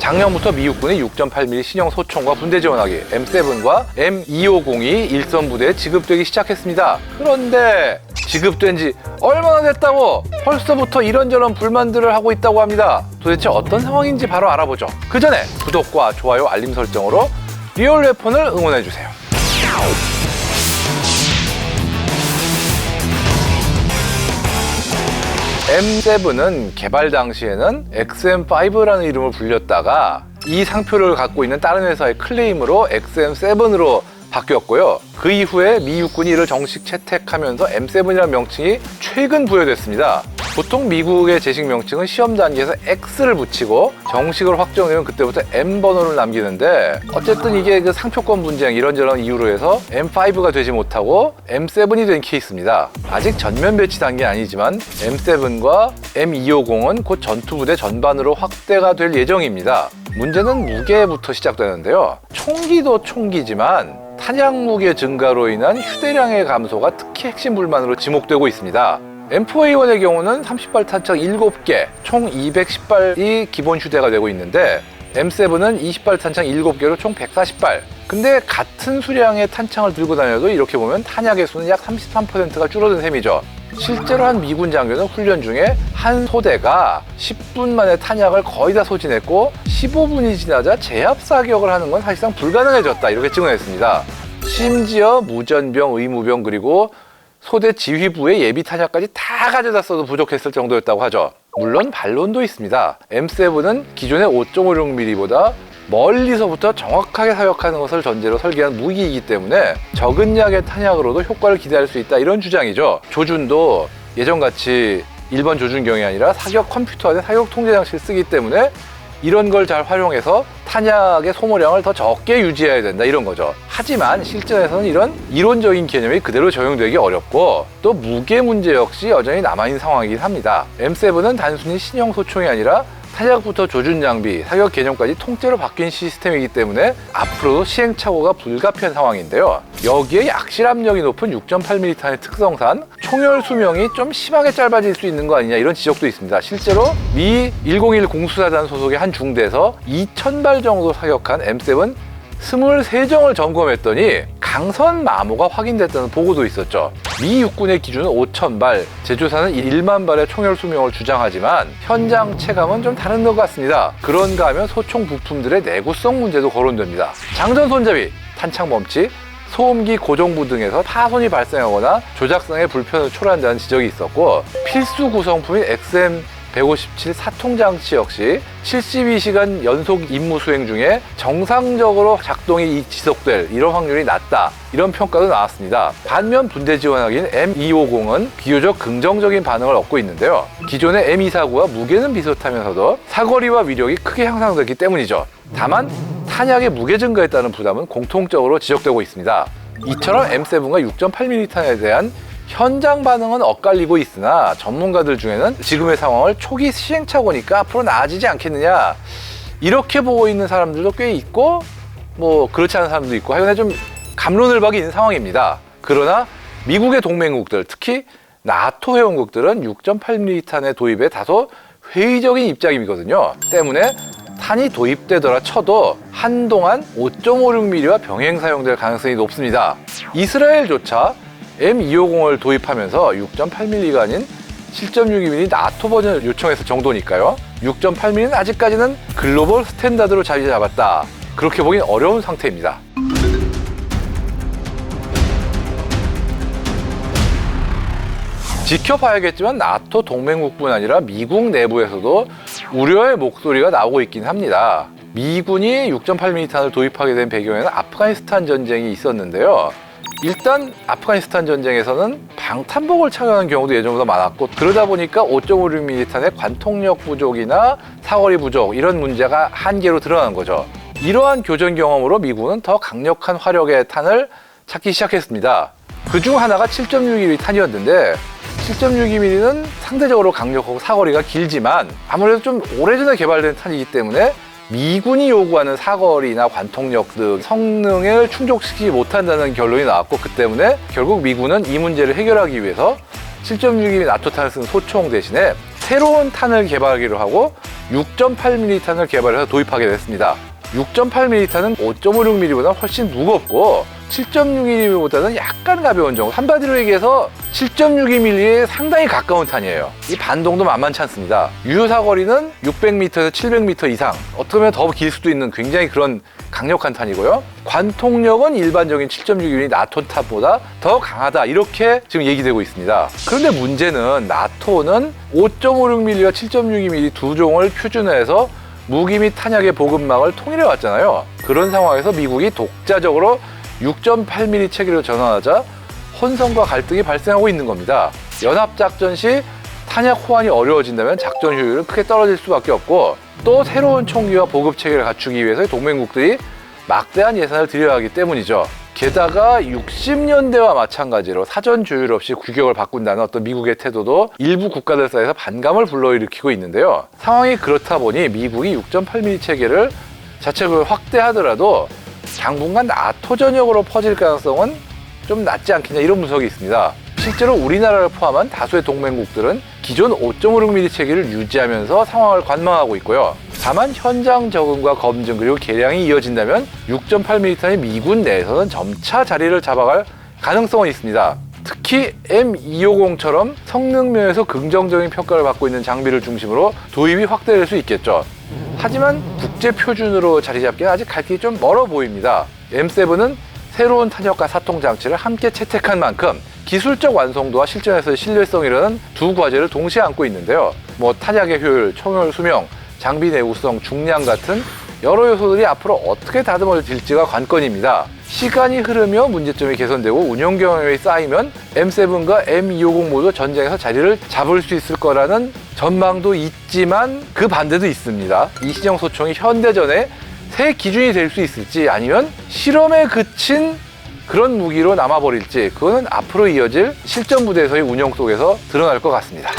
작년부터 미 육군이 6.8mm 신형 소총과 분대 지원하기 M7과 M250이 일선 부대에 지급되기 시작했습니다. 그런데 지급된 지 얼마나 됐다고 벌써부터 이런저런 불만들을 하고 있다고 합니다. 도대체 어떤 상황인지 바로 알아보죠. 그 전에 구독과 좋아요, 알림 설정으로 리얼 웨폰을 응원해주세요. M7은 개발 당시에는 XM5라는 이름을 불렸다가 이 상표를 갖고 있는 다른 회사의 클레임으로 XM7으로 바뀌었고요. 그 이후에 미 육군이 이를 정식 채택하면서 M7이라는 명칭이 최근 부여됐습니다. 보통 미국의 제식 명칭은 시험 단계에서 X를 붙이고 정식으로 확정되면 그때부터 M 번호를 남기는데 어쨌든 이게 그 상표권 분쟁 이런저런 이유로 해서 M5가 되지 못하고 M7이 된 케이스입니다. 아직 전면 배치 단계 아니지만 M7과 M250은 곧 전투부대 전반으로 확대가 될 예정입니다. 문제는 무게부터 시작되는데요. 총기도 총기지만 탄약 무게 증가로 인한 휴대량의 감소가 특히 핵심 불만으로 지목되고 있습니다. M4A1의 경우는 30발 탄창 7개, 총 210발이 기본 휴대가 되고 있는데 M7은 20발 탄창 7개로 총 140발. 근데 같은 수량의 탄창을 들고 다녀도 이렇게 보면 탄약의 수는 약 33%가 줄어든 셈이죠. 실제로 한 미군 장교는 훈련 중에 한 소대가 10분 만에 탄약을 거의 다 소진했고 15분이 지나자 제압 사격을 하는 건 사실상 불가능해졌다 이렇게 증언했습니다. 심지어 무전병, 의무병 그리고 소대 지휘부의 예비 탄약까지 다 가져다 써도 부족했을 정도였다고 하죠. 물론 반론도 있습니다. M7은 기존의 5.56mm보다 멀리서부터 정확하게 사격하는 것을 전제로 설계한 무기이기 때문에 적은 약의 탄약으로도 효과를 기대할 수 있다 이런 주장이죠. 조준도 예전같이 일반 조준경이 아니라 사격 컴퓨터 안에 사격 통제 장치를 쓰기 때문에 이런 걸 잘 활용해서 탄약의 소모량을 더 적게 유지해야 된다 이런 거죠. 하지만 실전에서는 이런 이론적인 개념이 그대로 적용되기 어렵고 또 무게 문제 역시 여전히 남아있는 상황이긴 합니다. M7은 단순히 신형 소총이 아니라 탄약부터 조준 장비, 사격 개념까지 통째로 바뀐 시스템이기 때문에 앞으로도 시행착오가 불가피한 상황인데요. 여기에 약실 압력이 높은 6.8mm 탄의 특성상 총열 수명이 좀 심하게 짧아질 수 있는 거 아니냐 이런 지적도 있습니다. 실제로 미 101 공수사단 소속의 한 중대에서 2,000발 정도 사격한 M7 23정을 점검했더니 강선 마모가 확인됐다는 보고도 있었죠. 미 육군의 기준은 5,000발, 제조사는 1만 발의 총열 수명을 주장하지만 현장 체감은 좀 다른 것 같습니다. 그런가 하면 소총 부품들의 내구성 문제도 거론됩니다. 장전 손잡이, 탄창 멈치, 소음기 고정부 등에서 파손이 발생하거나 조작상의 불편을 초래한다는 지적이 있었고 필수 구성품인 XM157 사통장치 역시 72시간 연속 임무 수행 중에 정상적으로 작동이 지속될 이런 확률이 낮다 이런 평가도 나왔습니다. 반면 분대 지원하기인 M250은 비교적 긍정적인 반응을 얻고 있는데요. 기존의 M249와 무게는 비슷하면서도 사거리와 위력이 크게 향상됐기 때문이죠. 다만 탄약의 무게 증가에 따른 부담은 공통적으로 지적되고 있습니다. 이처럼 M7과 6.8mm 탄에 대한 현장 반응은 엇갈리고 있으나 전문가들 중에는 지금의 상황을 초기 시행착오니까 앞으로 나아지지 않겠느냐 이렇게 보고 있는 사람들도 꽤 있고 뭐 그렇지 않은 사람도 있고 하여간 좀 갑론을박이 있는 상황입니다. 그러나 미국의 동맹국들 특히 나토 회원국들은 6.8mm 탄의 도입에 다소 회의적인 입장이거든요. 때문에 탄이 도입되더라 쳐도 한동안 5.56mm와 병행 사용될 가능성이 높습니다. 이스라엘조차 M250을 도입하면서 6.8mm가 아닌 7.62mm 나토 버전을 요청했을 정도니까요. 6.8mm는 아직까지는 글로벌 스탠다드로 자리 잡았다. 그렇게 보긴 어려운 상태입니다. 지켜봐야겠지만 나토 동맹국뿐 아니라 미국 내부에서도 우려의 목소리가 나오고 있긴 합니다. 미군이 6.8mm 탄을 도입하게 된 배경에는 아프가니스탄 전쟁이 있었는데요. 일단 아프가니스탄 전쟁에서는 방탄복을 착용하는 경우도 예전보다 많았고 그러다 보니까 5.56mm 탄의 관통력 부족이나 사거리 부족 이런 문제가 한계로 드러난 거죠. 이러한 교전 경험으로 미군은 더 강력한 화력의 탄을 찾기 시작했습니다. 그중 하나가 7.62mm 탄이었는데 7.62mm는 상대적으로 강력하고 사거리가 길지만 아무래도 좀 오래전에 개발된 탄이기 때문에 미군이 요구하는 사거리나 관통력 등 성능을 충족시키지 못한다는 결론이 나왔고 그 때문에 결국 미군은 이 문제를 해결하기 위해서 7.62mm 나토탄을 쓴 소총 대신에 새로운 탄을 개발하기로 하고 6.8mm 탄을 개발해서 도입하게 됐습니다. 6.8mm는 5.56mm보다 훨씬 무겁고 7.62mm보다는 약간 가벼운 정도. 한마디로 얘기해서 7.62mm에 상당히 가까운 탄이에요. 이 반동도 만만치 않습니다. 유효 사거리는 600m에서 700m 이상, 어떻게 보면 더 길 수도 있는 굉장히 그런 강력한 탄이고요. 관통력은 일반적인 7.62mm 나토 탄보다 더 강하다, 이렇게 지금 얘기되고 있습니다. 그런데 문제는 나토는 5.56mm와 7.62mm 두 종을 표준화해서 무기 및 탄약의 보급망을 통일해 왔잖아요. 그런 상황에서 미국이 독자적으로 6.8mm 체계로 전환하자 혼선과 갈등이 발생하고 있는 겁니다. 연합작전 시 탄약 호환이 어려워진다면 작전 효율은 크게 떨어질 수밖에 없고, 또 새로운 총기와 보급 체계를 갖추기 위해서 동맹국들이 막대한 예산을 들여야 하기 때문이죠. 게다가 60년대와 마찬가지로 사전 조율 없이 규격을 바꾼다는 어떤 미국의 태도도 일부 국가들 사이에서 반감을 불러일으키고 있는데요. 상황이 그렇다 보니 미국이 6.8mm 체계를 자체적으로 확대하더라도 당분간 나토 전역으로 퍼질 가능성은 좀 낮지 않겠냐, 이런 분석이 있습니다. 실제로 우리나라를 포함한 다수의 동맹국들은 기존 5.56mm 체계를 유지하면서 상황을 관망하고 있고요. 다만 현장 적응과 검증 그리고 개량이 이어진다면 6.8mm 탄이 미군 내에서는 점차 자리를 잡아갈 가능성은 있습니다. 특히 M250처럼 성능 면에서 긍정적인 평가를 받고 있는 장비를 중심으로 도입이 확대될 수 있겠죠. 하지만 국제 표준으로 자리 잡기는 아직 갈 길이 좀 멀어 보입니다. M7은 새로운 탄약과 사통 장치를 함께 채택한 만큼 기술적 완성도와 실전에서의 신뢰성이라는 두 과제를 동시에 안고 있는데요. 탄약의 효율, 총열 수명, 장비 내구성, 중량 같은 여러 요소들이 앞으로 어떻게 다듬어질지가 관건입니다. 시간이 흐르며 문제점이 개선되고 운영 경험이 쌓이면 M7과 M250 모두 전장에서 자리를 잡을 수 있을 거라는 전망도 있지만 그 반대도 있습니다. 이신영 소총이 현대전의 새 기준이 될 수 있을지, 아니면 실험에 그친 그런 무기로 남아버릴지, 그거는 앞으로 이어질 실전 부대에서의 운영 속에서 드러날 것 같습니다.